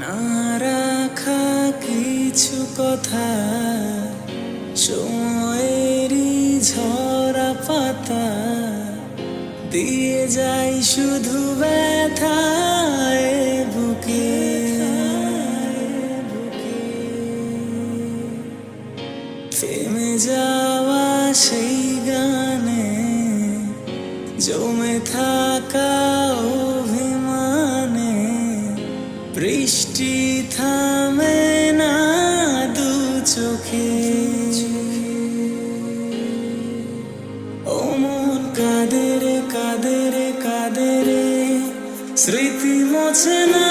না রাখা কিছু কথা, সময়েরই ঝরা পাতা দিয়ে যাই শুধু ব্যথায় বুকে। থেমে যাওয়া সেই গানে জমে থাকা অভিমানে বৃষ্টি থামে না দু চোখে। ও মন কাঁদে রে কাঁদে রে কাঁদে রে, স্মৃতি মোছে না